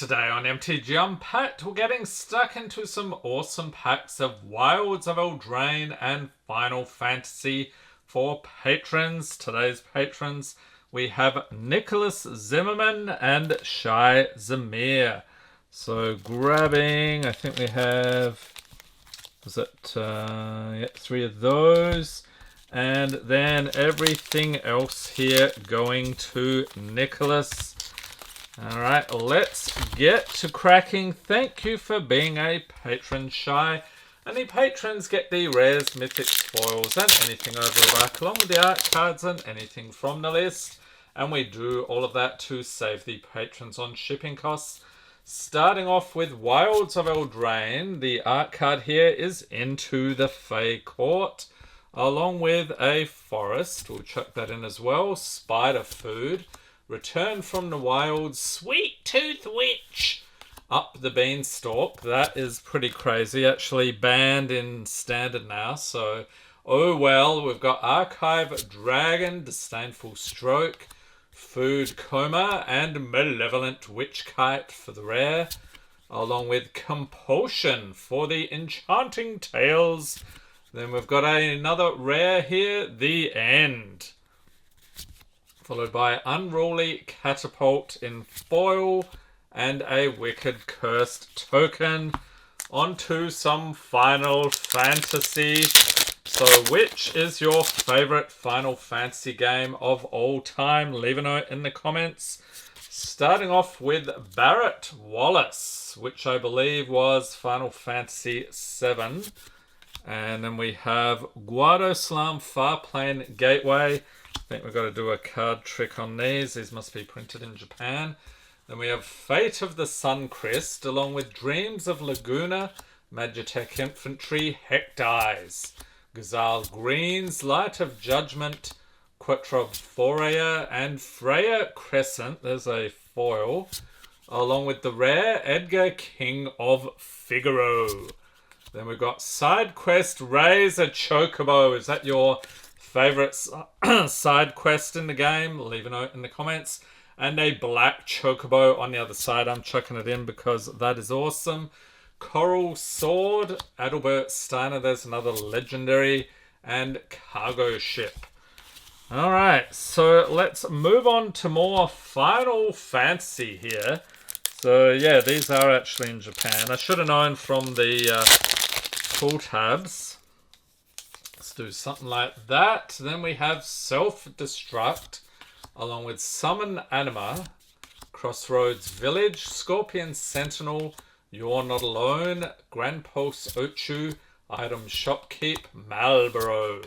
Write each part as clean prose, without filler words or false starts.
Today on MTG Unpacked, we're getting stuck into some awesome packs of Wilds of Eldraine and Final Fantasy for patrons. Today's patrons, we have Nicholas Zimmerman and Shai Zamir. So grabbing, I think we have, three of those. And then everything else here going to Nicholas. Alright, let's get to cracking. Thank you for being a patron, Shai. And the patrons get the rares, mythics, foils, and anything over the back, along with the art cards and anything from the list. And we do all of that to save the patrons on shipping costs. Starting off with Wilds of Eldraine, the art card here is Into the Fey Court, along with a forest. We'll chuck that in as well. Spider Food. Return from the Wilds, Sweet Tooth Witch. Up the Beanstalk. That is pretty crazy. Actually banned in Standard now, so oh well. We've got Archive Dragon, Disdainful Stroke, Food Coma, and Malevolent Witch Kite for the rare, along with Compulsion for the Enchanting Tales. Then we've got another rare here, The End, followed by Unruly Catapult in foil and a Wicked Cursed token. On to some Final Fantasy. So which is your favourite Final Fantasy game of all time? Leave a note in the comments. Starting off with Barrett Wallace, which I believe was Final Fantasy VII. And then we have Guadoslam Farplane Gateway. I think we've got to do a card trick on these. These must be printed in Japan. Then we have Fate of the Suncrist, along with Dreams of Laguna, Magitech Infantry, Heck Dies, Ghazal Greens, Light of Judgment, Quattrob Foria, and Freya Crescent. There's a foil, along with the rare Edgar King of Figaro. Then we've got Side Quest, Raise a Chocobo. Is that your favourite side quest in the game? Leave a note in the comments. And a black chocobo on the other side. I'm chucking it in because that is awesome. Coral Sword, Adalbert Steiner. There's another legendary. And Cargo Ship. Alright, so let's move on to more Final Fantasy here. So yeah, these are actually in Japan. I should have known from the pull tabs. Let's do something like that. Then we have Self-Destruct, along with Summon Anima, Crossroads Village, Scorpion Sentinel, You're Not Alone, Grand Pulse Ochu, Item Shopkeep, Marlboro,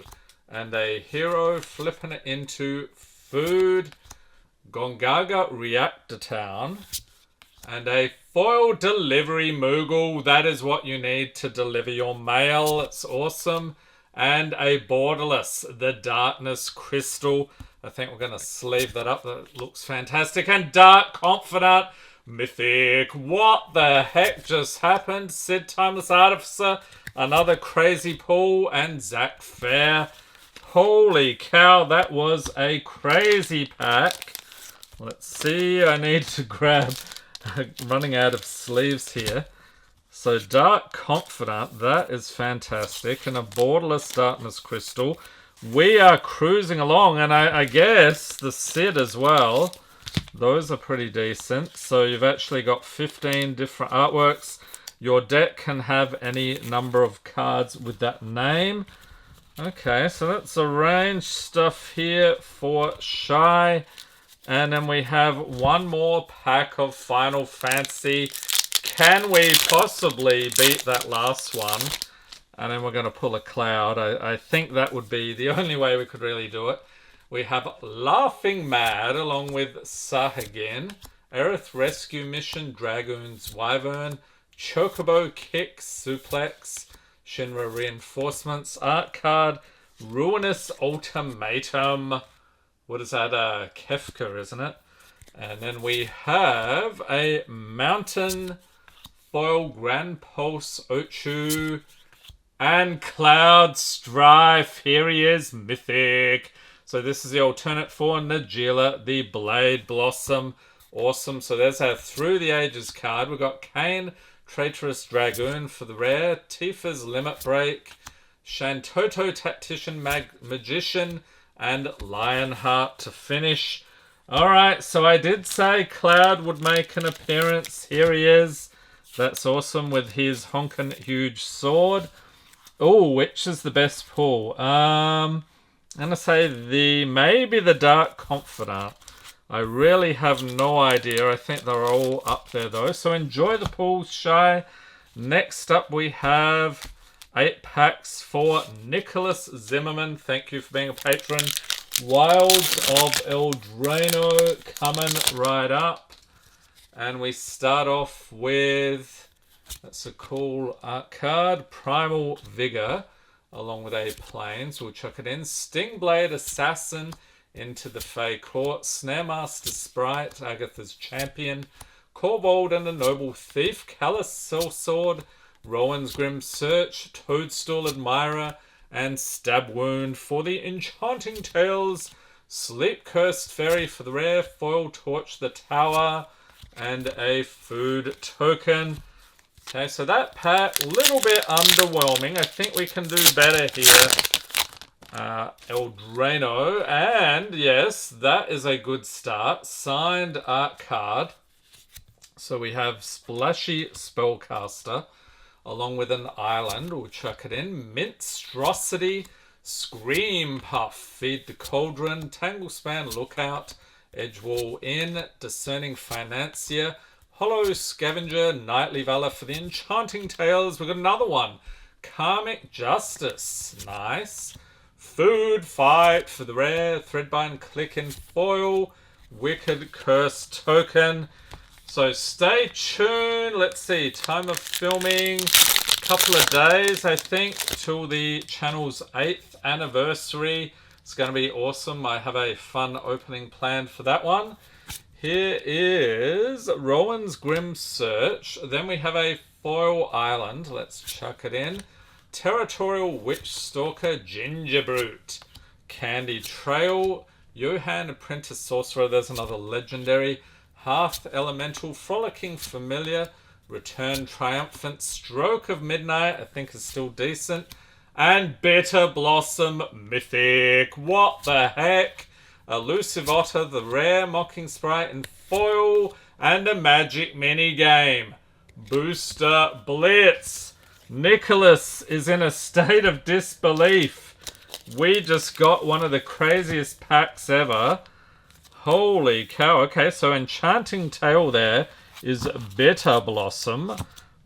and a hero flipping it into Food, Gongaga Reactor Town, and a foil delivery Moogle. That is what you need to deliver your mail. It's awesome. And a Borderless, the Darkness Crystal. I think we're going to sleeve that up. That looks fantastic. And Dark Confidant, Mythic. What the heck just happened? Sid Timeless Artificer, another crazy pull, and Zach Fair. Holy cow, that was a crazy pack. Let's see, I need to grab, running out of sleeves here. So Dark Confidant, that is fantastic. And a Borderless Darkness Crystal. We are cruising along, and I guess the Sid as well. Those are pretty decent. So you've actually got 15 different artworks. Your deck can have any number of cards with that name. Okay, so that's arranged stuff here for Shai. And then we have one more pack of Final Fantasy. Can we possibly beat that last one? And then we're going to pull a Cloud. I think that would be the only way we could really do it. We have Laughing Mad, along with Sahagin, Aerith Rescue Mission, Dragoon's Wyvern, Chocobo Kick, Suplex, Shinra Reinforcements, Art Card, Ruinous Ultimatum. What is that? Kefka, isn't it? And then we have a Mountain Foil Grand Pulse Ochu and Cloud Strife. Here he is, Mythic. So this is the alternate for Najila, the Blade Blossom. Awesome. So there's our Through the Ages card. We've got Kane, Traitorous Dragoon for the rare, Tifa's Limit Break, Shantoto Tactician Magician, and Lionheart to finish. Alright, so I did say Cloud would make an appearance. Here he is. That's awesome with his honkin' huge sword. Oh, which is the best pull? I'm going to say maybe the Dark Confidant. I really have no idea. I think they're all up there though. So enjoy the pulls, Shy. Next up we have 8 packs for Nicholas Zimmerman. Thank you for being a patron. Wilds of Eldraine coming right up. And we start off with, that's a cool art card, Primal Vigor, along with a Plains. We'll chuck it in. Stingblade Assassin into the Fey Court. Snaremaster Sprite, Agatha's Champion. Corvold and a Noble Thief. Callous Sellsword, Rowan's Grim Search, Toadstool Admirer, and Stab Wound for the Enchanting Tales. Sleep Cursed Fairy for the rare. Foil Torch the Tower, and a food token. Okay, so that pack, a little bit underwhelming. I think we can do better here. Eldraine, and yes, that is a good start. Signed art card. So we have Splashy Spellcaster, along with an island. We'll chuck it in. Minstrosity, Scream Puff, Feed the Cauldron, Tanglespan Lookout, Edgewall Inn, Discerning Financier, Hollow Scavenger, Nightly Valor for the Enchanting Tales. We've got another one. Karmic Justice. Nice. Food Fight for the rare. Threadbind Click in Foil. Wicked Curse Token. So stay tuned. Let's see. Time of filming. Couple of days, I think, till the channel's 8th anniversary. It's going to be awesome. I have a fun opening planned for that one. Here is Rowan's Grim Search. Then we have a foil island. Let's chuck it in. Territorial Witch Stalker, Ginger Brute. Candy Trail, Johann Apprentice Sorcerer. There's another legendary. Hearth Elemental, Frolicking Familiar. Return Triumphant, Stroke of Midnight, I think is still decent. And Bitter Blossom Mythic. What the heck? Elusive Otter, the rare Mocking Sprite in foil, and a Magic mini game. Booster Blitz. Nicholas is in a state of disbelief. We just got one of the craziest packs ever. Holy cow. Okay, so Enchanting Tale there is Bitter Blossom.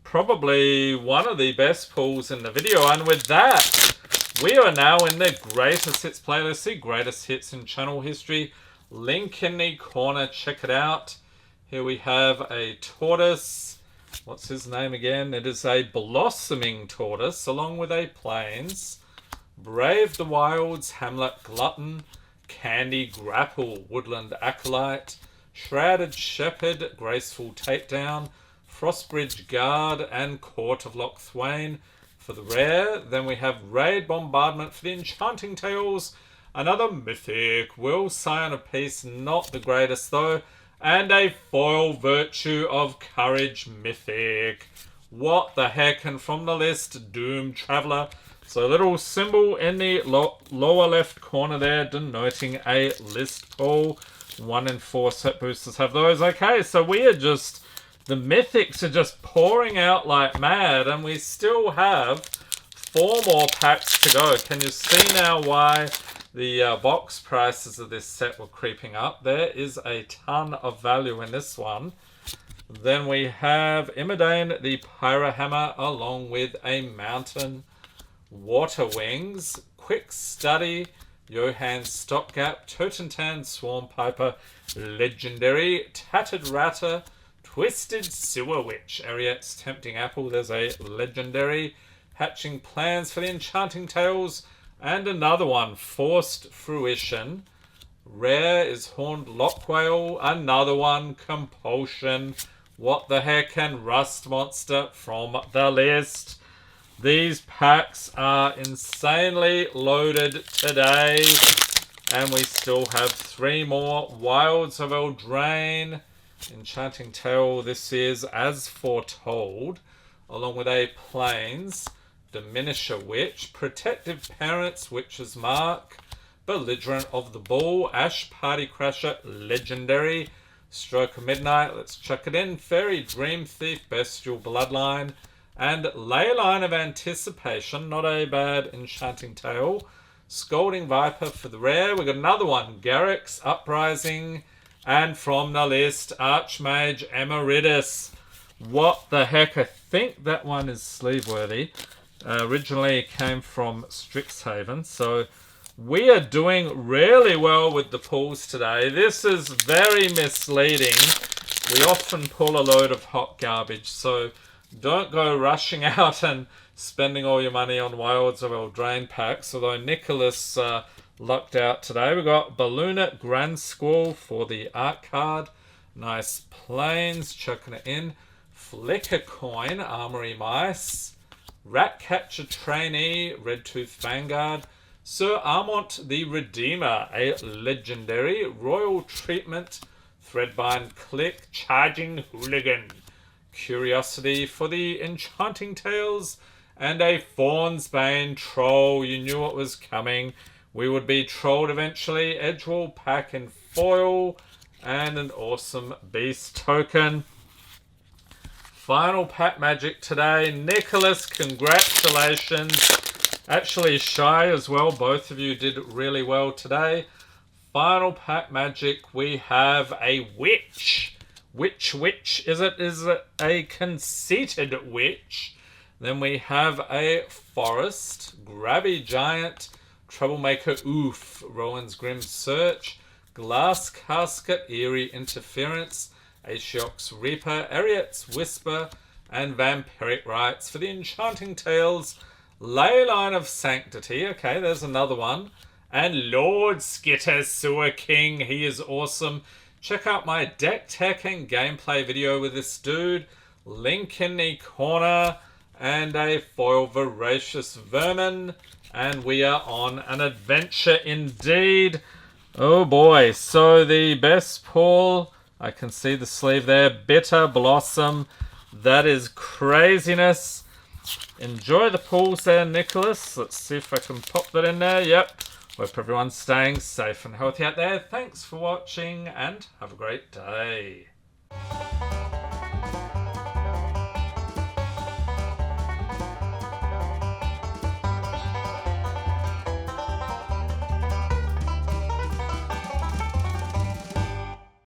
Probably one of the best pulls in the video. And with that, we are now in the Greatest Hits playlist, the Greatest Hits in channel history. Link in the corner, check it out. Here we have a tortoise. What's his name again? It is a blossoming tortoise, along with a plains. Brave the Wilds, Hamlet Glutton. Candy Grapple, Woodland Acolyte. Shrouded Shepherd, Graceful Takedown. Frostbridge Guard, and Court of Lochthwain for the rare. Then we have Raid Bombardment for the Enchanting Tales. Another Mythic. Will Scion of Peace, not the greatest though. And a foil Virtue of Courage Mythic. What the heck? And from the list, Doom Traveller. So a little symbol in the lower left corner there denoting a list pull. 1 in 4 set boosters have those. Okay, so we are just... The Mythics are just pouring out like mad, and we still have 4 more packs to go. Can you see now why the box prices of this set were creeping up? There is a ton of value in this one. Then we have Imodane, the Pyrohammer, along with a Mountain. Water Wings, Quick Study, Johann Stopgap, Totentan Swarm Piper, Legendary, Tattered Ratter, Twisted Sewer Witch, Ariet's Tempting Apple, there's a legendary. Hatching Plans for the Enchanting Tales, and another one, Forced Fruition. Rare is Horned Lockwhale, another one, Compulsion. What the heck, and Rust Monster from the list. These packs are insanely loaded today, and we still have 3 more. Wilds of Eldraine. Enchanting Tale, this is As Foretold, along with a Plains, Diminisher Witch, Protective Parents, Witch's Mark, Belligerent of the Bull, Ash Party Crasher, Legendary, Stroke of Midnight, let's chuck it in, Fairy Dream Thief, Bestial Bloodline, and Leyline of Anticipation, not a bad Enchanting Tale. Scolding Viper for the rare. We've got another one, Garrick's Uprising, and from the list, Archmage Emeritus. What the heck? I think that one is sleeve-worthy. Originally it came from Strixhaven, so we are doing really well with the pulls today. This is very misleading. We often pull a load of hot garbage, so don't go rushing out and spending all your money on Wilds or Eldraine packs, although Nicholas lucked out today. We got Balloonit Grand Squall for the art card. Nice Plains, chucking it in. Flicker Coin, Armory Mice. Ratcatcher Trainee, Redtooth Vanguard. Sir Armont the Redeemer, a legendary. Royal Treatment, Threadbind Click, Charging Hooligan. Curiosity for the Enchanting Tales, and a Fawn's Bane Troll. You knew it was coming. We would be trolled eventually. Edgewall pack in foil, and an awesome Beast token. Final pack magic today. Nicholas, congratulations. Actually, Shy as well. Both of you did really well today. Final pack magic, we have a Witch. Which witch is it? Is it a conceited witch? Then we have a Forest, Grabby Giant, Troublemaker Oof, Rowan's Grim Search, Glass Casket, Eerie Interference, Ashiok's Reaper, Ariet's Whisper, and Vampiric Rites for the Enchanting Tales. Leyline of Sanctity, okay, there's another one. And Lord Skitter Sewer King, he is awesome. Check out my deck tech and gameplay video with this dude. Link in the corner. And a foil Voracious Vermin. And we are on an adventure indeed. Oh boy. So the best pull, I can see the sleeve there. Bitter Blossom. That is craziness. Enjoy the pulls there, Nicholas. Let's see if I can pop that in there. Yep. Hope everyone's staying safe and healthy out there. Thanks for watching and have a great day.